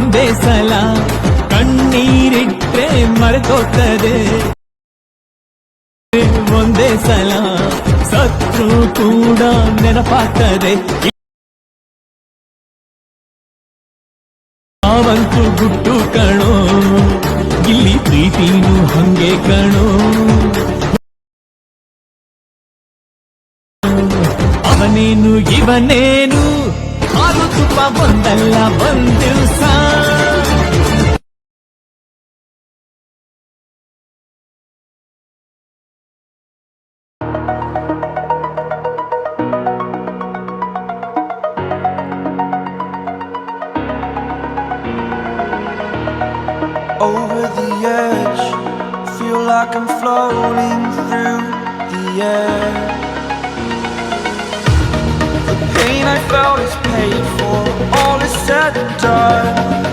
ಒಂದೇ ಸಲ ಕಣ್ಣೀರಿಟ್ರೆ ಮರೆತೋಗ್ತದೆ ಒಂದೇ ಸಲ ಸತ್ರು ಕೂಡ ನೆನಪಾಗ್ತದೆ ಅವಂತೂ ಗುಟ್ಟು ಕಣೋ ಇಲ್ಲಿ ಪ್ರೀತಿನೂ ಹಂಗೆ ಕಣೋ ಅವನೇನು ಇವನೇನು ಹಾಲು ತುಪ್ಪ ಒಂದಲ್ಲ ಒಂದಿವ್ಸ Over the edge, feel like I'm floating through the air. The pain I felt is paid for, all is said and done.